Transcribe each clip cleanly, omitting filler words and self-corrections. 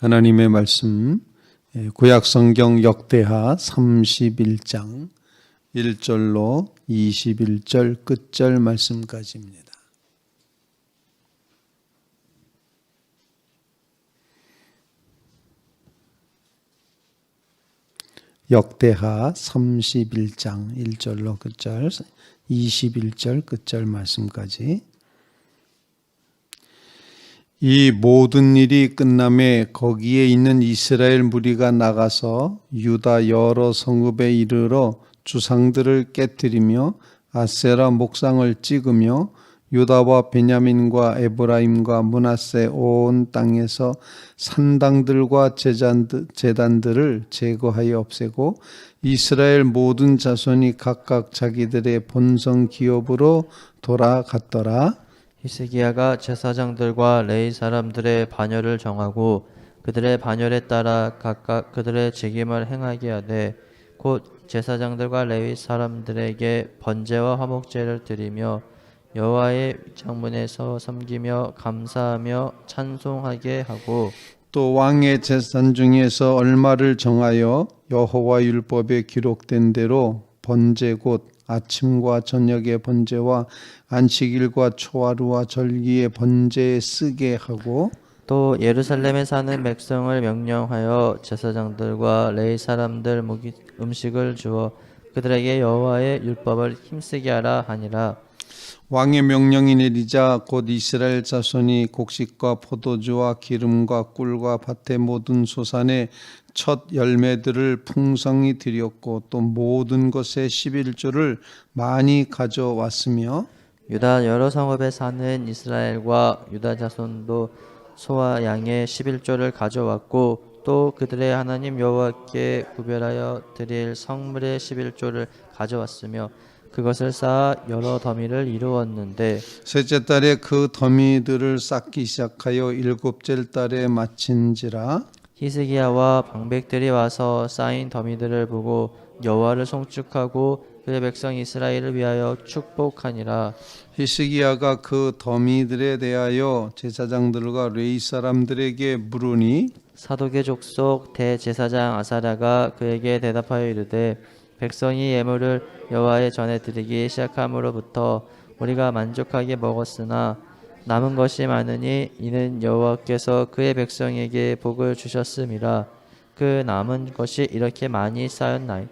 하나님의 말씀 구약성경 역대하 31장 1절로 21절 끝절 말씀까지입니다. 역대하 31장 1절로 끝절 21절 끝절 말씀까지. 이 모든 일이 끝남에 거기에 있는 이스라엘 무리가 나가서 유다 여러 성읍에 이르러 주상들을 깨뜨리며 아세라 목상을 찍으며 유다와 베냐민과 에브라임과 므낫세 온 땅에서 산당들과 제단들을 제거하여 없애고 이스라엘 모든 자손이 각각 자기들의 본성 기업으로 돌아갔더라. 히스기야가 제사장들과 레위 사람들의 반열을 정하고 그들의 반열에 따라 각각 그들의 직임을 행하게 하되 곧 제사장들과 레위 사람들에게 번제와 화목제를 드리며 여호와의 장문에서 섬기며 감사하며 찬송하게 하고 또 왕의 제산 중에서 얼마를 정하여 여호와 율법에 기록된 대로 번제 곧 아침과 저녁의 번제와 안식일과 초하루와 절기의 번제에 쓰게 하고 또 예루살렘에 사는 백성을 명령하여 제사장들과 레위 사람들 음식을 주어 그들에게 여호와의 율법을 힘쓰게 하라 하니라. 왕의 명령이 내리자 곧 이스라엘 자손이 곡식과 포도주와 기름과 꿀과 밭의 모든 소산의 첫 열매들을 풍성히 드렸고 또 모든 것의 11조를 많이 가져왔으며 유다 여러 성읍에 사는 이스라엘과 유다 자손도 소와 양의 11조를 가져왔고 또 그들의 하나님 여호와께 구별하여 드릴 성물의 11조를 가져왔으며 그것을 쌓아 여러 더미를 이루었는데 셋째 달에 그 더미들을 쌓기 시작하여 일곱째 달에 마친지라. 히스기야와 방백들이 와서 쌓인 더미들을 보고 여호와를 송축하고 그의 백성 이스라엘을 위하여 축복하니라. 히스기야가 그 더미들에 대하여 제사장들과 레위 사람들에게 물으니 사독의 족속 대제사장 아사랴가 그에게 대답하여 이르되 백성이 예물을 여호와의 전에 드리기 시작함으로부터 우리가 만족하게 먹었으나 남은 것이 많으니 이는 여호와께서 그의 백성에게 복을 주셨음이라. 그 남은 것이 이렇게 많이 쌓였나이다.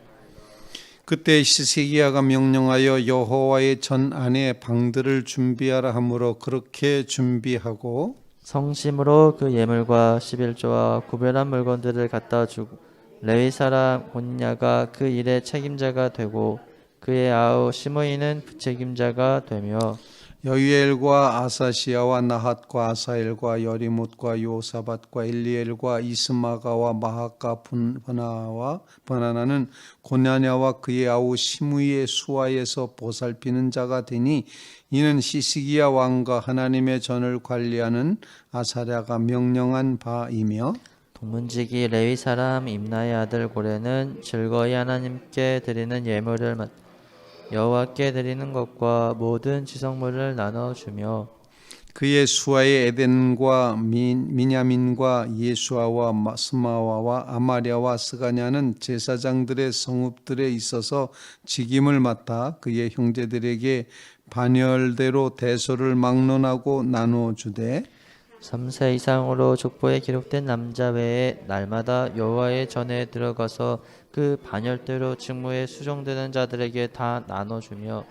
그때 히스기야가 명령하여 여호와의 전 안에 방들을 준비하라 하므로 그렇게 준비하고 성심으로 그 예물과 11조와 구별한 물건들을 갖다 주고 레위 사람 혼냐가 그 일의 책임자가 되고 그의 아우 시므이는 부책임자가 되며 여이엘과 아사시야와 나핫과 아사엘과 여리못과 요사밧과 엘리엘과 이스마가와 마하카 바나나는 고냐냐와 그의 아우 시므이의 수하에서 보살피는 자가 되니 이는 히스기야 왕과 하나님의 전을 관리하는 아사랴가 명령한 바이며 동문지기 레위 사람 임나의 아들 고레는 즐거이 하나님께 드리는 예물을 여호와께 드리는 것과 모든 지성물을 나눠주며 그의 수하의 에덴과 미냐민과 예수아와 스마와와 아마랴와 스가냐는 제사장들의 성읍들에 있어서 직임을 맡아 그의 형제들에게 반열대로 대소를 막론하고 나누어주되 3세 이상으로 족보에 기록된 남자 외에 날마다 여호와의 전에 들어가서 그 반열대로 직무에 수정되는 자들에게 다 나눠주며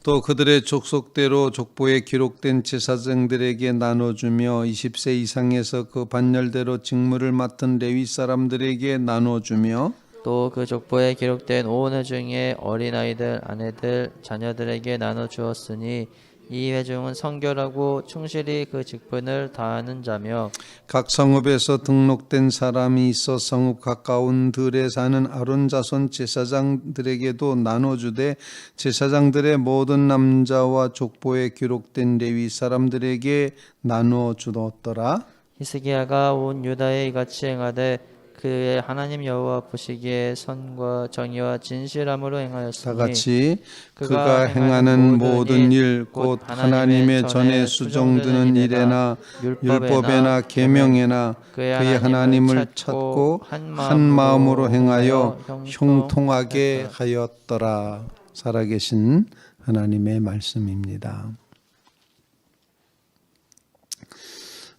또 그들의 족속대로 족보에 기록된 제사장들에게 나눠주며 20세 이상에서 그 반열대로 직무를 맡은 레위 사람들에게 나눠주며 또 그 족보에 기록된 온 회중의 어린아이들, 아내들, 자녀들에게 나눠주었으니 이 회중은 성결하고 충실히 그 직분을 다하는 자며 각 성읍에서 등록된 사람이 있어 성읍 가까운 들에 사는 아론 자손 제사장들에게도 나눠주되 제사장들의 모든 남자와 족보에 기록된 레위 사람들에게 나눠주었더라. 히스기야가 온 유다에 이같이 행하되 그의 하나님 여호와 보시기에 선과 정의와 진실함으로 다 행하였으니 같이 그가 그가 행하는 모든 일 곧 곧 하나님의 전에 수종드는 일에나 율법에나 계명에나 그의 하나님을 찾고 한 마음으로 행하여 형통하게 하였더라. 살아계신 하나님의 말씀입니다.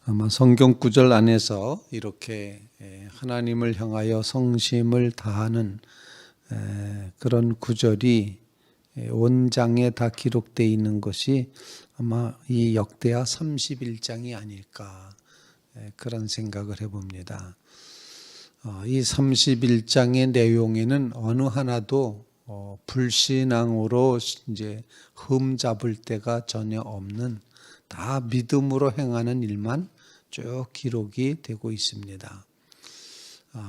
아마 성경 구절 안에서 이렇게 하나님을 향하여 성심을 다하는 그런 구절이 원장에 다 기록되어 있는 것이 아마 이 역대하 31장이 아닐까 그런 생각을 해봅니다. 이 31장의 내용에는 어느 하나도 불신앙으로 이제 흠잡을 때가 전혀 없는 다 믿음으로 행하는 일만 쭉 기록이 되고 있습니다.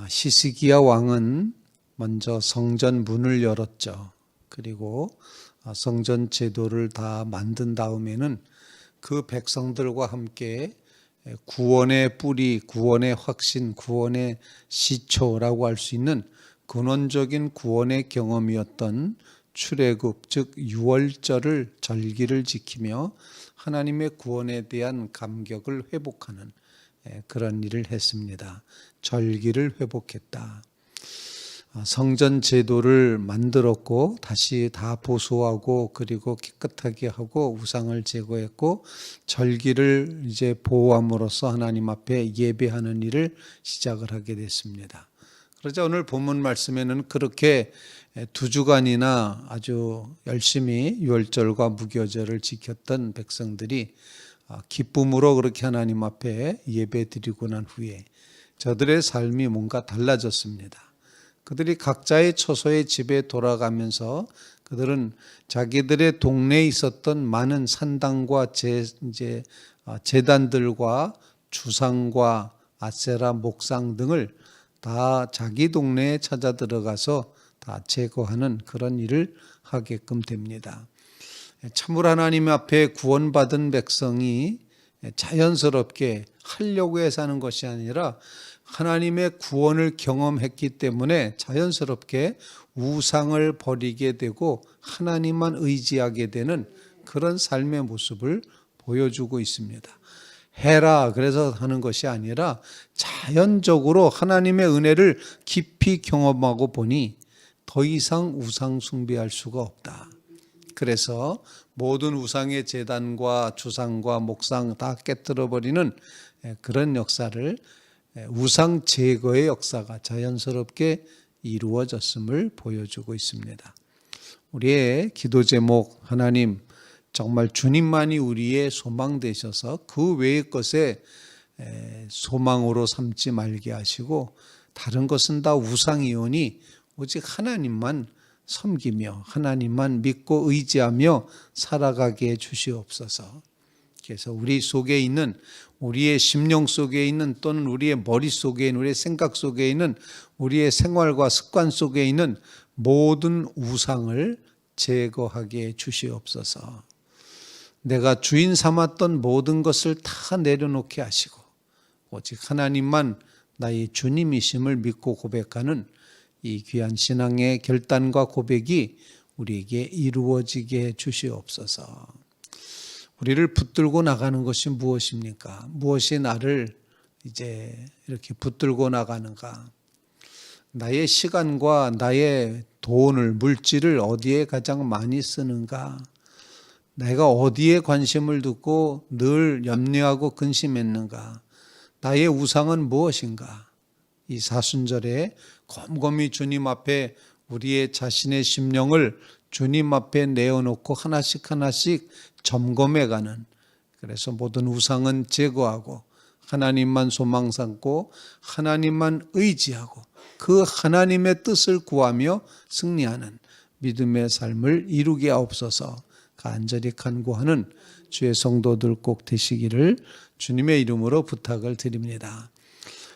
히스기야 왕은 먼저 성전 문을 열었죠. 그리고 성전 제도를 다 만든 다음에는 그 백성들과 함께 구원의 뿌리, 구원의 확신, 구원의 시초라고 할 수 있는 근원적인 구원의 경험이었던 출애굽 즉 유월절을 절기를 지키며 하나님의 구원에 대한 감격을 회복하는 그런 일을 했습니다. 절기를 회복했다. 성전 제도를 만들었고 다시 다 보수하고 그리고 깨끗하게 하고 우상을 제거했고 절기를 이제 보호함으로써 하나님 앞에 예배하는 일을 시작을 하게 됐습니다. 그러자 오늘 본문 말씀에는 그렇게 2주간이나 아주 열심히 유월절과 무교절을 지켰던 백성들이 기쁨으로 그렇게 하나님 앞에 예배 드리고 난 후에 저들의 삶이 뭔가 달라졌습니다. 그들이 각자의 처소의 집에 돌아가면서 그들은 자기들의 동네에 있었던 많은 산당과 제단들과 주상과 아세라 목상 등을 다 자기 동네에 찾아 들어가서 다 제거하는 그런 일을 하게끔 됩니다. 참으로 하나님 앞에 구원받은 백성이 자연스럽게 하려고 해서 하는 것이 아니라 하나님의 구원을 경험했기 때문에 자연스럽게 우상을 버리게 되고 하나님만 의지하게 되는 그런 삶의 모습을 보여주고 있습니다. 해라 그래서 하는 것이 아니라 자연적으로 하나님의 은혜를 깊이 경험하고 보니 더 이상 우상 숭배할 수가 없다. 그래서 모든 우상의 제단과 주상과 목상 다 깨뜨려버리는 그런 역사를 우상 제거의 역사가 자연스럽게 이루어졌음을 보여주고 있습니다. 우리의 기도 제목 하나님 정말 주님만이 우리의 소망 되셔서 그 외의 것에 소망으로 삼지 말게 하시고 다른 것은 다 우상이오니 오직 하나님만 섬기며 하나님만 믿고 의지하며 살아가게 해 주시옵소서. 그래서 우리 속에 있는 우리의 심령 속에 있는 또는 우리의 머릿속에 있는 우리의 생각 속에 있는 우리의 생활과 습관 속에 있는 모든 우상을 제거하게 해 주시옵소서. 내가 주인 삼았던 모든 것을 다 내려놓게 하시고 오직 하나님만 나의 주님이심을 믿고 고백하는 이 귀한 신앙의 결단과 고백이 우리에게 이루어지게 해 주시옵소서. 우리를 붙들고 나가는 것이 무엇입니까? 무엇이 나를 이제 이렇게 붙들고 나가는가? 나의 시간과 나의 돈을, 물질을 어디에 가장 많이 쓰는가? 내가 어디에 관심을 두고 늘 염려하고 근심했는가? 나의 우상은 무엇인가? 이 사순절에 곰곰이 주님 앞에 우리의 자신의 심령을 주님 앞에 내어놓고 하나씩 하나씩 점검해가는, 그래서 모든 우상은 제거하고 하나님만 소망 삼고 하나님만 의지하고 그 하나님의 뜻을 구하며 승리하는 믿음의 삶을 이루게 하옵소서. 간절히 간구하는 주의 성도들 꼭 되시기를 주님의 이름으로 부탁을 드립니다.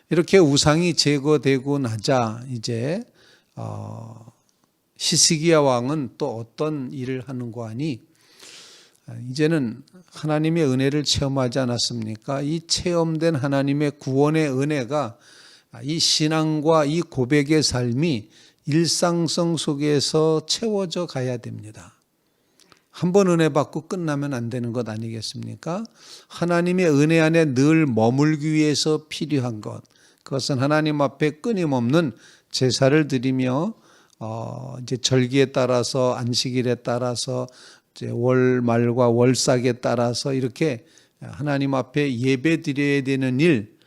이렇게 우상이 제거되고 나자 이제 히스기야 왕은 또 어떤 일을 하는가 하니 이제는 하나님의 은혜를 체험하지 않았습니까? 이 체험된 하나님의 구원의 은혜가 이 신앙과 이 고백의 삶이 일상성 속에서 채워져 가야 됩니다. 한 번 은혜 받고 끝나면 안 되는 것 아니겠습니까? 하나님의 은혜 안에 늘 머물기 위해서 필요한 것, 그것은 하나님 앞에 끊임없는 제사를 드리며 이제 절기에 따라서 안식일에 따라서 이제 월말과 월삭에 따라서 이렇게 하나님 앞에 예배 드려야 되는 일,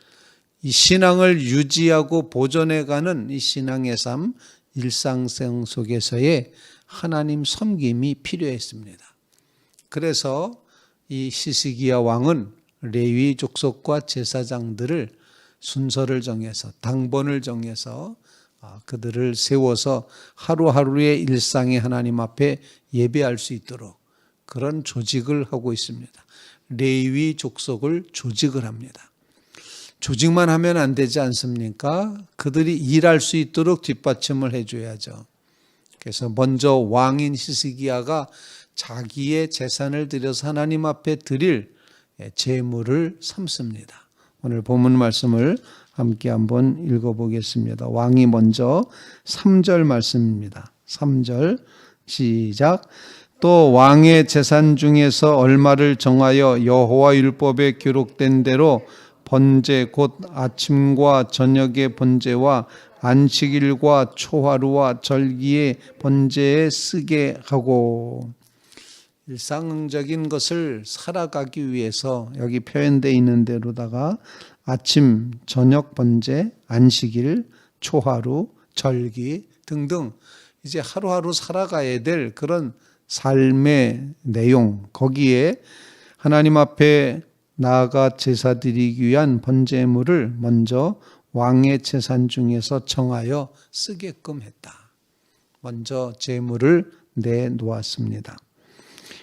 이 신앙을 유지하고 보존해가는 이 신앙의 삶, 일상생 속에서의 하나님 섬김이 필요했습니다. 그래서 이 히스기야 왕은 레위 족속과 제사장들을 순서를 정해서 당번을 정해서 그들을 세워서 하루하루의 일상에 하나님 앞에 예배할 수 있도록 그런 조직을 하고 있습니다. 레위 족속을 조직을 합니다. 조직만 하면 안 되지 않습니까? 그들이 일할 수 있도록 뒷받침을 해줘야죠. 그래서 먼저 왕인 히스기야가 자기의 재산을 들여서 하나님 앞에 드릴 제물을 삼습니다. 오늘 본문 말씀을 함께 한번 읽어보겠습니다. 왕이 먼저 3절 말씀입니다. 3절 시작. 또 왕의 재산 중에서 얼마를 정하여 여호와 율법에 기록된 대로 번제 곧 아침과 저녁의 번제와 안식일과 초하루와 절기의 번제에 쓰게 하고, 일상적인 것을 살아가기 위해서 여기 표현되어 있는 대로다가 아침, 저녁 번제, 안식일, 초하루, 절기 등등 이제 하루하루 살아가야 될 그런 삶의 내용, 거기에 하나님 앞에 나아가 제사 드리기 위한 번제물을 먼저 왕의 재산 중에서 정하여 쓰게끔 했다. 먼저 제물을 내놓았습니다.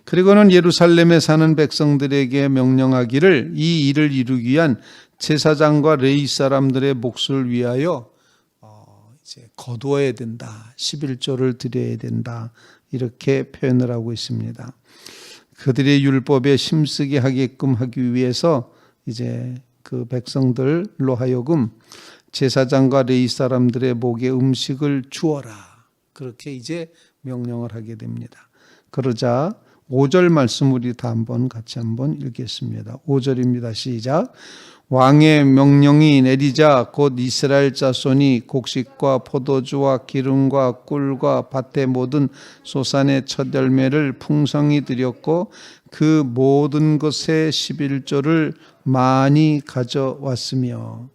그리고는 예루살렘에 사는 백성들에게 명령하기를 이 일을 이루기 위한 제사장과 레위 사람들의 몫을 위하여 이제 거두어야 된다. 11조를 드려야 된다. 이렇게 표현을 하고 있습니다. 그들의 율법에 힘쓰게 하게끔 하기 위해서 이제 그 백성들로 하여금 제사장과 레위 사람들의 목에 음식을 주어라. 그렇게 이제 명령을 하게 됩니다. 그러자 5절 말씀 우리 다 같이 한번 읽겠습니다. 5절입니다. 시작. 왕의 명령이 내리자 곧 이스라엘 자손이 곡식과 포도주와 기름과 꿀과 밭의 모든 소산의 첫 열매를 풍성히 드렸고 그 모든 것의 11조를 많이 가져왔으며,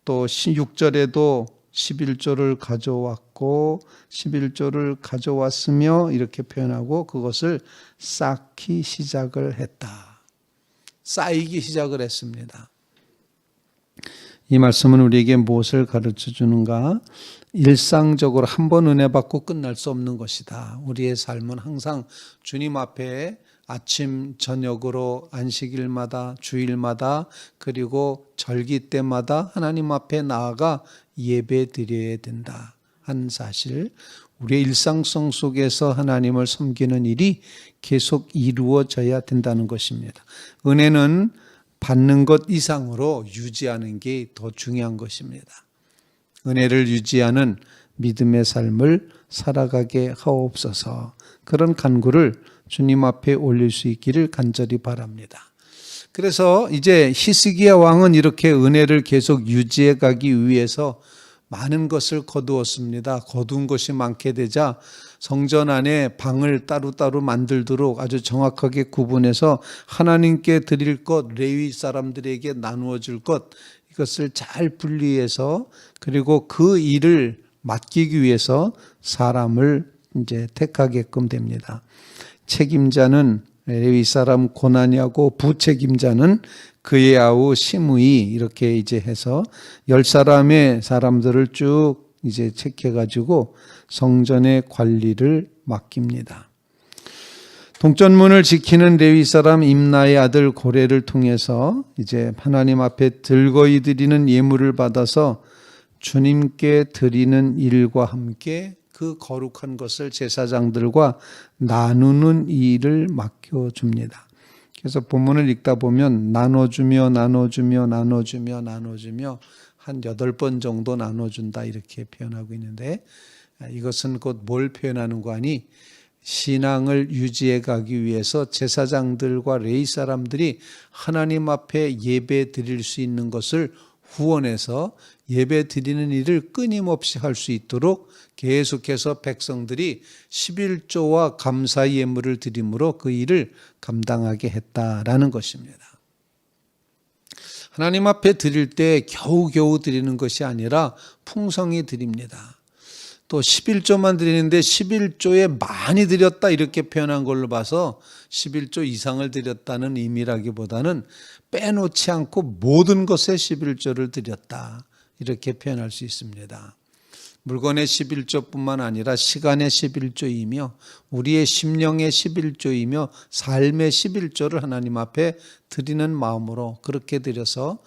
또 6절에도 11조를 가져왔고 11조를 가져왔으며 이렇게 표현하고 그것을 쌓기 시작을 했다. 쌓이기 시작을 했습니다. 이 말씀은 우리에게 무엇을 가르쳐 주는가? 일상적으로 한 번 은혜 받고 끝날 수 없는 것이다. 우리의 삶은 항상 주님 앞에 아침, 저녁으로 안식일마다, 주일마다, 그리고 절기 때마다 하나님 앞에 나아가 예배 드려야 된다. 한 사실, 우리의 일상성 속에서 하나님을 섬기는 일이 계속 이루어져야 된다는 것입니다. 은혜는 받는 것 이상으로 유지하는 게 더 중요한 것입니다. 은혜를 유지하는 믿음의 삶을 살아가게 하옵소서. 그런 간구를 주님 앞에 올릴 수 있기를 간절히 바랍니다. 그래서 이제 히스기야 왕은 이렇게 은혜를 계속 유지해 가기 위해서 많은 것을 거두었습니다. 거둔 것이 많게 되자 성전 안에 방을 따로따로 만들도록 아주 정확하게 구분해서 하나님께 드릴 것, 레위 사람들에게 나누어 줄 것, 이것을 잘 분리해서 그리고 그 일을 맡기기 위해서 사람을 이제 택하게끔 됩니다. 책임자는 레위 사람 고나니하고 부책임자는 그의 아우 시므이, 이렇게 이제 해서 10사람의 사람들을 쭉 이제 책해가지고 성전의 관리를 맡깁니다. 동전문을 지키는 레위 사람 임나의 아들 고레를 통해서 이제 하나님 앞에 들거이 드리는 예물을 받아서 주님께 드리는 일과 함께 그 거룩한 것을 제사장들과 나누는 일을 맡겨줍니다. 그래서 본문을 읽다 보면 나눠주며 한 8번 정도 나눠준다 이렇게 표현하고 있는데, 이것은 곧 뭘 표현하는 거 아니, 신앙을 유지해 가기 위해서 제사장들과 레위 사람들이 하나님 앞에 예배 드릴 수 있는 것을 후원해서 예배 드리는 일을 끊임없이 할 수 있도록 계속해서 백성들이 11조와 감사 예물을 드림으로 그 일을 감당하게 했다라는 것입니다. 하나님 앞에 드릴 때 겨우겨우 드리는 것이 아니라 풍성히 드립니다. 또 11조만 드리는데 11조에 많이 드렸다 이렇게 표현한 걸로 봐서 11조 이상을 드렸다는 의미라기보다는 빼놓지 않고 모든 것에 11조를 드렸다 이렇게 표현할 수 있습니다. 물건의 11조뿐만 아니라 시간의 11조이며 우리의 심령의 11조이며 삶의 11조를 하나님 앞에 드리는 마음으로 그렇게 드려서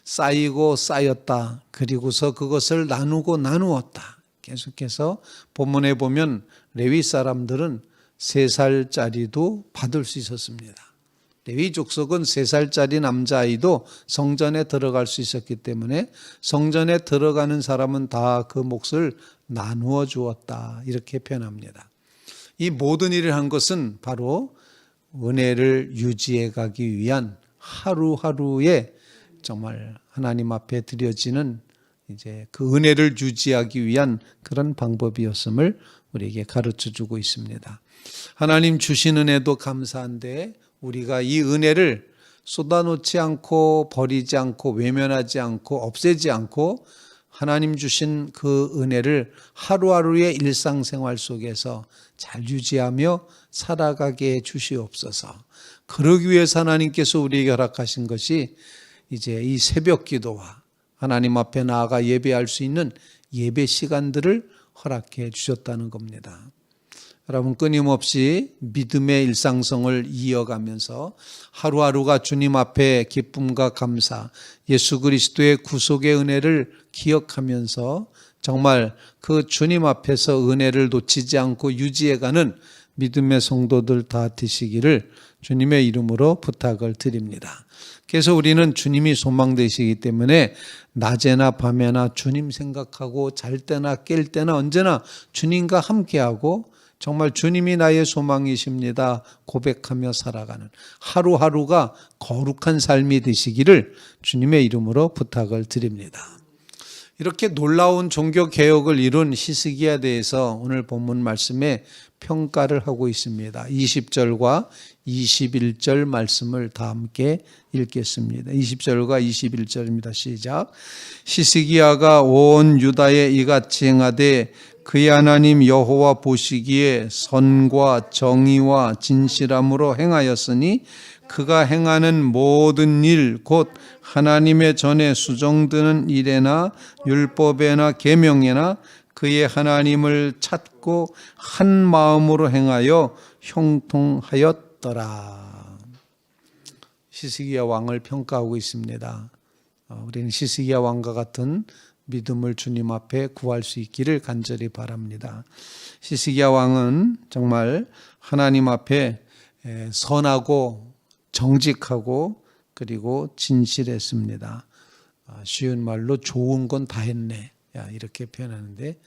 쌓이고 쌓였다. 그리고서 그것을 나누고 나누었다. 계속해서 본문에 보면 레위 사람들은 3살짜리도 받을 수 있었습니다. 레위 족속은 3살짜리 남자아이도 성전에 들어갈 수 있었기 때문에 성전에 들어가는 사람은 다 그 몫을 나누어 주었다 이렇게 표현합니다. 이 모든 일을 한 것은 바로 은혜를 유지해 가기 위한 하루하루의 정말 하나님 앞에 드려지는 이제 그 은혜를 유지하기 위한 그런 방법이었음을 우리에게 가르쳐 주고 있습니다. 하나님 주신 은혜도 감사한데 우리가 이 은혜를 쏟아놓지 않고 버리지 않고 외면하지 않고 없애지 않고 하나님 주신 그 은혜를 하루하루의 일상생활 속에서 잘 유지하며 살아가게 해 주시옵소서. 그러기 위해서 하나님께서 우리에게 허락하신 것이 이제 이 새벽 기도와 하나님 앞에 나아가 예배할 수 있는 예배 시간들을 허락해 주셨다는 겁니다. 여러분 끊임없이 믿음의 일상성을 이어가면서 하루하루가 주님 앞에 기쁨과 감사, 예수 그리스도의 구속의 은혜를 기억하면서 정말 그 주님 앞에서 은혜를 놓치지 않고 유지해가는 믿음의 성도들 다 되시기를 주님의 이름으로 부탁을 드립니다. 그래서 우리는 주님이 소망되시기 때문에 낮에나 밤에나 주님 생각하고 잘 때나 깰 때나 언제나 주님과 함께하고 정말 주님이 나의 소망이십니다 고백하며 살아가는 하루하루가 거룩한 삶이 되시기를 주님의 이름으로 부탁을 드립니다. 이렇게 놀라운 종교개혁을 이룬 히스기야에 대해서 오늘 본문 말씀에 평가를 하고 있습니다. 20절과 21절 말씀을 다 함께 읽겠습니다. 20절과 21절입니다. 시작. 히스기야가 온 유다에 이같이 행하되 그의 하나님 여호와 보시기에 선과 정의와 진실함으로 행하였으니 그가 행하는 모든 일 곧 하나님의 전에 수정드는 일에나 율법에나 계명에나 그의 하나님을 찾고 한 마음으로 행하여 형통하였더라. 히스기야 왕을 평가하고 있습니다. 우리는 히스기야 왕과 같은 믿음을 주님 앞에 구할 수 있기를 간절히 바랍니다. 히스기야 왕은 정말 하나님 앞에 선하고 정직하고 그리고 진실했습니다. 쉬운 말로 좋은 건 다 했네 이렇게 표현하는데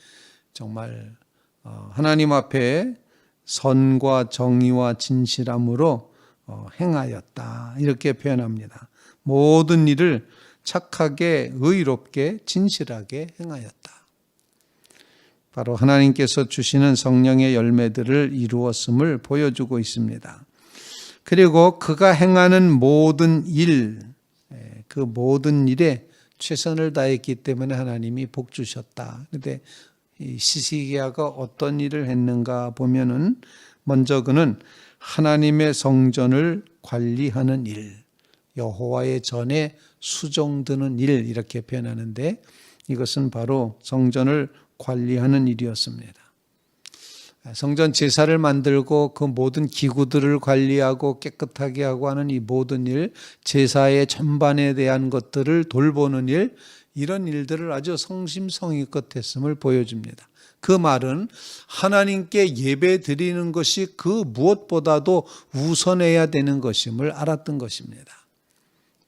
정말 하나님 앞에 선과 정의와 진실함으로 행하였다 이렇게 표현합니다. 모든 일을 착하게 의롭게 진실하게 행하였다. 바로 하나님께서 주시는 성령의 열매들을 이루었음을 보여주고 있습니다. 그리고 그가 행하는 모든 일, 그 모든 일에 최선을 다했기 때문에 하나님이 복 주셨다. 그런데 히스기야가 어떤 일을 했는가 보면은 먼저 그는 하나님의 성전을 관리하는 일, 여호와의 전에 수종드는 일 이렇게 표현하는데 이것은 바로 성전을 관리하는 일이었습니다. 성전 제사를 만들고 그 모든 기구들을 관리하고 깨끗하게 하고 하는 이 모든 일, 제사의 전반에 대한 것들을 돌보는 일, 이런 일들을 아주 성심성의껏 했음을 보여줍니다. 그 말은 하나님께 예배 드리는 것이 그 무엇보다도 우선해야 되는 것임을 알았던 것입니다.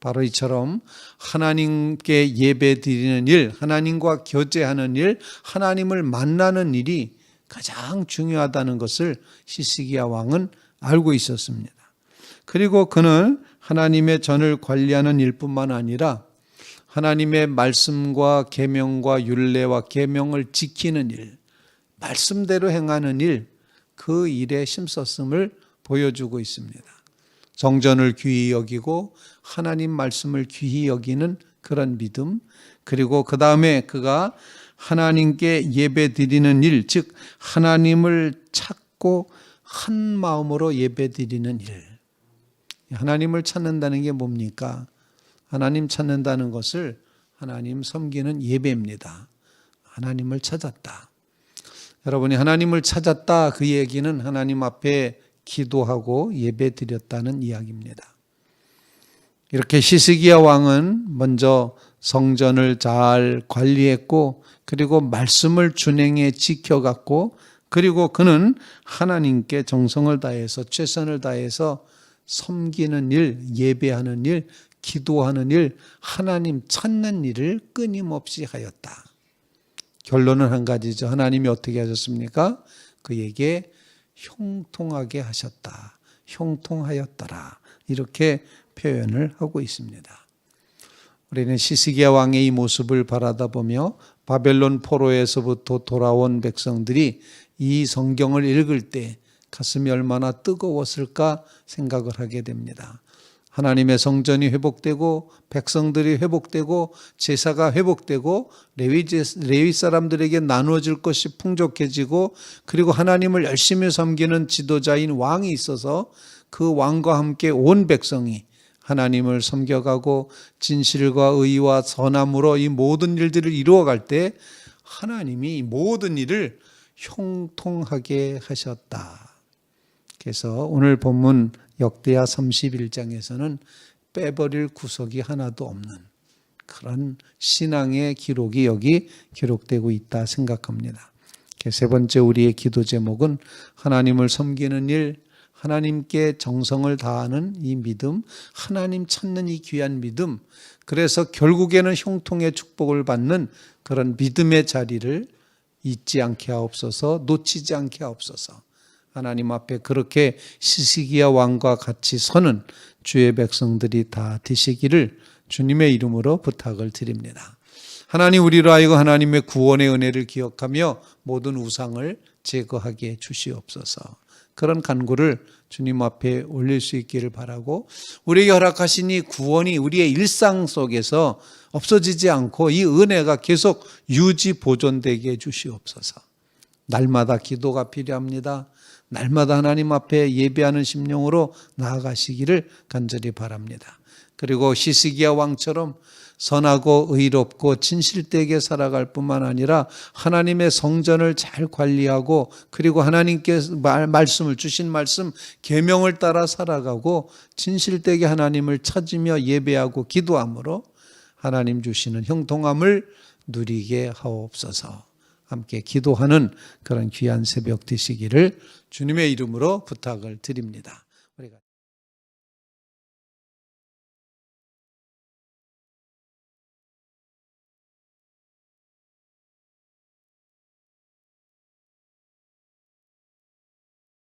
바로 이처럼 하나님께 예배 드리는 일, 하나님과 교제하는 일, 하나님을 만나는 일이 가장 중요하다는 것을 히스기야 왕은 알고 있었습니다. 그리고 그는 하나님의 전을 관리하는 일뿐만 아니라 하나님의 말씀과 계명과 율례와 계명을 지키는 일, 말씀대로 행하는 일, 그 일에 힘썼음을 보여주고 있습니다. 성전을 귀히 여기고 하나님 말씀을 귀히 여기는 그런 믿음, 그리고 그 다음에 그가 하나님께 예배 드리는 일, 즉 하나님을 찾고 한 마음으로 예배 드리는 일. 하나님을 찾는다는 게 뭡니까? 하나님 찾는다는 것을 하나님 섬기는 예배입니다. 하나님을 찾았다. 여러분이 하나님을 찾았다, 그 얘기는 하나님 앞에 기도하고 예배 드렸다는 이야기입니다. 이렇게 히스기야 왕은 먼저 성전을 잘 관리했고, 그리고 말씀을 준행해 지켜갔고, 그리고 그는 하나님께 정성을 다해서 최선을 다해서 섬기는 일, 예배하는 일, 기도하는 일, 하나님 찾는 일을 끊임없이 하였다. 결론은 한 가지죠. 하나님이 어떻게 하셨습니까? 그에게 형통하게 하셨다. 형통하였더라. 이렇게 표현을 하고 있습니다. 우리는 히스기야 왕의 이 모습을 바라다 보며 바벨론 포로에서부터 돌아온 백성들이 이 성경을 읽을 때 가슴이 얼마나 뜨거웠을까 생각을 하게 됩니다. 하나님의 성전이 회복되고 백성들이 회복되고 제사가 회복되고 레위 사람들에게 나누어질 것이 풍족해지고, 그리고 하나님을 열심히 섬기는 지도자인 왕이 있어서 그 왕과 함께 온 백성이 하나님을 섬겨가고 진실과 의와 선함으로 이 모든 일들을 이루어갈 때 하나님이 이 모든 일을 형통하게 하셨다. 그래서 오늘 본문 역대하 31장에서는 빼버릴 구석이 하나도 없는 그런 신앙의 기록이 여기 기록되고 있다 생각합니다. 세 번째 우리의 기도 제목은 하나님을 섬기는 일, 하나님께 정성을 다하는 이 믿음, 하나님 찾는 이 귀한 믿음, 그래서 결국에는 형통의 축복을 받는 그런 믿음의 자리를 잊지 않게 하옵소서, 놓치지 않게 하옵소서. 하나님 앞에 그렇게 히스기야 왕과 같이 서는 주의 백성들이 다 되시기를 주님의 이름으로 부탁을 드립니다. 하나님, 우리로 하여금 하나님의 구원의 은혜를 기억하며 모든 우상을 제거하게 주시옵소서. 그런 간구를 주님 앞에 올릴 수 있기를 바라고, 우리에게 허락하신 이 구원이 우리의 일상 속에서 없어지지 않고 이 은혜가 계속 유지 보존되게 해주시옵소서. 날마다 기도가 필요합니다. 날마다 하나님 앞에 예배하는 심령으로 나아가시기를 간절히 바랍니다. 그리고 히스기야 왕처럼 선하고 의롭고 진실되게 살아갈 뿐만 아니라 하나님의 성전을 잘 관리하고, 그리고 하나님께 말씀을 주신 말씀 계명을 따라 살아가고 진실되게 하나님을 찾으며 예배하고 기도함으로 하나님 주시는 형통함을 누리게 하옵소서. 함께 기도하는 그런 귀한 새벽 되시기를 주님의 이름으로 부탁을 드립니다.